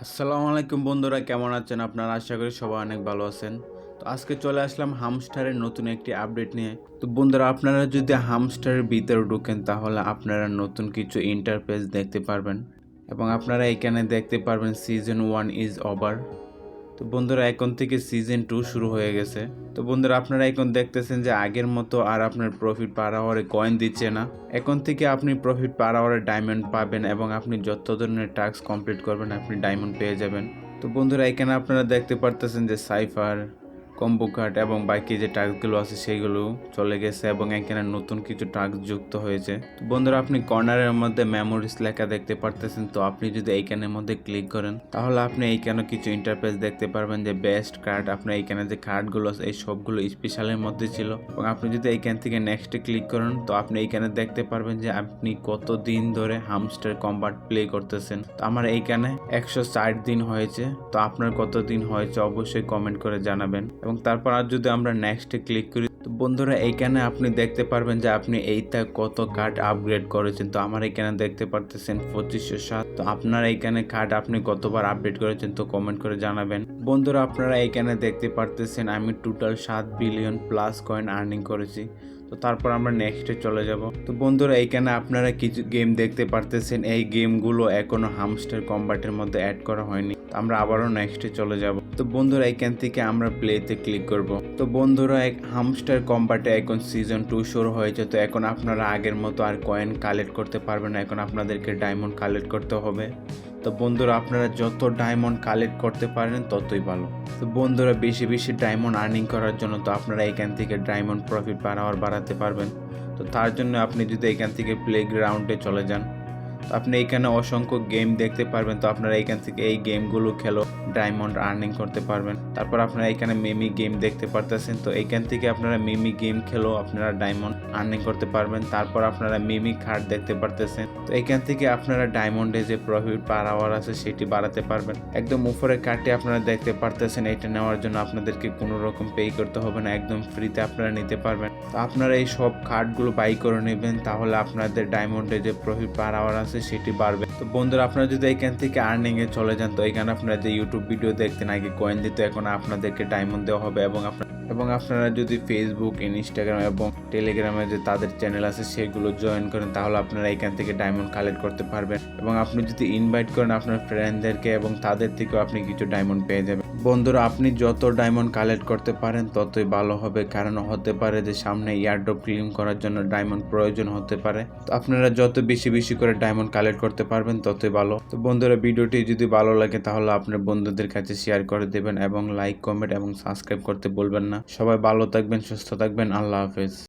আসসালামু আলাইকুম বন্ধুরা, কেমন আছেন আপনারা? আশা করি সবাই অনেক ভালো আছেন। তো আজকে চলে আসলাম হামস্টারের নতুন একটি আপডেট নিয়ে। তো বন্ধুরা, আপনারা যদি হামস্টারের ভিতরে ঢুকেন তাহলে আপনারা নতুন কিছু ইন্টারফেস দেখতে পারবেন এবং আপনারা এখানে দেখতে পারবেন সিজন 1 ইজ ওভার। তো বন্ধুরা, এখন থেকে সিজন 2 শুরু হয়ে গেছে। তো বন্ধুরা, আপনারা এখন দেখতেছেন যে আগের মতো আর আপনার প্রফিট পার আওয়ারে কয়েন দিচ্ছে না। এখন থেকে আপনি প্রফিট পার আওয়ারে ডায়মন্ড পাবেন এবং আপনি যত ধরনের টাস্ক কমপ্লিট করবেন আপনি ডায়মন্ড পেয়ে যাবেন। তো বন্ধুরা, এখানে আপনারা দেখতে পারতেছেন যে সাইফার, কম্বো কার্ড এবং বাকি যে টাস্কগুলো আছে সেগুলো চলে গেছে এবং এখানে নতুন কিছু টাস্ক যুক্ত হয়েছে। তো বন্ধুরা, আপনি কর্নারের মধ্যে মেমোরিজ লেখা দেখতে পারতেছেন। তো আপনি যদি এইখানের মধ্যে ক্লিক করেন তাহলে আপনি এইখানে কিছু ইন্টারফেস দেখতে পারবেন যে বেস্ট কার্ড। আপনার এইখানে যে কার্ডগুলো আছে এই সবগুলো স্পেশালের মধ্যে ছিল এবং আপনি যদি এইখান থেকে নেক্সটে ক্লিক করেন তো আপনি এইখানে দেখতে পারবেন যে আপনি কত দিন ধরে হামস্টার কম্বাট প্লে করতেছেন। তো আমার এইখানে 160 দিন হয়েছে। তো আপনার কত দিন হয়েছে অবশ্যই কমেন্ট করে জানাবেন। এবং তারপর আর যদি আমরা নেক্সটে ক্লিক করি তো বন্ধুরা, এইখানে আপনি দেখতে পারবেন যে আপনি এইটা কত কার্ড আপগ্রেড করেছেন। তো আমার এখানে দেখতে পারতেছেন 2507। তো আপনার এইখানে কার্ড আপনি কতবার আপডেট করেছেন তো কমেন্ট করে জানাবেন। বন্ধুরা, আপনারা এইখানে দেখতে পারতেছেন আমি total 7 billion plus coin earning করেছি। তো তারপর আমরা নেক্সটে চলে যাব। তো বন্ধুরা, এইখানে আপনারা কিছু গেম দেখতে পারতেছেন। এই গেমগুলো এখনো হামস্টার কম্বাটের মধ্যে অ্যাড করা হয়নি। আমরা আবারও নেক্সটে চলে যাব। তো বন্ধুরা, এখান থেকে আমরা প্লেতে ক্লিক করব। তো বন্ধুরা, হামস্টার কম্বাটে এখন সিজন 2 শুরু হয়েছে। তো এখন আপনারা আগের মতো আর কয়েন কালেক্ট করতে পারবেন না, এখন আপনাদেরকে ডায়মন্ড কালেক্ট করতে হবে। তো বন্ধুরা, আপনারা যত ডায়মন্ড কালেক্ট করতে পারেন ততই ভালো। তো বন্ধুরা, বেশি বেশি ডায়মন্ড আর্নিং করার জন্য তো আপনারা এখান থেকে ডায়মন্ড প্রফিট পার আওয়ার বাড়াতে পারবেন। তো তার জন্য আপনি যদি এখান থেকে প্লে গ্রাউন্ডে চলে যান তো আপনি এখানে অসংখ্য গেম দেখতে পারবেন। তো আপনারা এখান থেকে এই গেমগুলো খেলো ডায়মন্ড আর্নিং করতে পারবেন। তারপর আপনারা এখানে মিমি গেম দেখতে পারতেছেন। তো এখান থেকে আপনারা মিমি গেম খেলো আপনারা ডায়মন্ড আর্নিং করতে পারবেন। তারপর আপনারা মিমি কার্ড দেখতে পারতেছেন। তো এখান থেকে আপনারা ডায়মন্ডে যে প্রফিট পার আওয়ার আছে সেটি বাড়াতে পারবেন। একদম উপরে কার্ডটি আপনারা দেখতে পারতেছেন। এটা নেওয়ার জন্য আপনাদেরকে কোনো রকম পে করতে হবে না, একদম ফ্রিতে আপনারা নিতে পারবেন। তো আপনারা এই সব কার্ডগুলো বাই করে নেবেন, তাহলে আপনাদের ডায়মন্ডে যে প্রফিট পার আওয়ার আছে সেটি বাড়বে। তো বন্ধুরা, আপনারা যদি এখান থেকে আর্নিং এ চলে যান তো এখানে আপনারা যে ইউটিউব ভিডিও দেখতেন আগে কয়েন দিত, এখন আপনাদেরকে ডায়মন্ড দেওয়া হবে। এবং আপনারা যদি ফেসবুক, ইনস্টাগ্রাম এবং টেলিগ্রামে যে তাদের চ্যানেল আছে সেগুলো জয়েন করেন তাহলে আপনারা এখান থেকে ডায়মন্ড কালেক্ট করতে পারবেন। এবং আপনি যদি ইনভাইট করেন আপনার ফ্রেন্ডদেরকে এবং তাদের থেকেও আপনি কিছু ডায়মন্ড পেয়ে যাবেন। বন্ধুরা, আপনি যত ডায়মন্ড কালেক্ট করতে পারেন ততই ভালো হবে, কারণ হতে পারে যে সামনে ইয়ারড্রপ ক্লেম করার জন্য ডায়মন্ড প্রয়োজন হতে পারে। তো আপনারা যত বেশি বেশি করে ডায়মন্ড কালেক্ট করতে পারবেন ততই ভালো। তো বন্ধুরা, ভিডিওটি যদি ভালো লাগে তাহলে আপনার বন্ধুদের কাছে শেয়ার করে দেবেন এবং লাইক, কমেন্ট এবং সাবস্ক্রাইব করতে বলবেন না। সবাই ভালো থাকবেন, সুস্থ থাকবেন। আল্লাহ হাফেজ।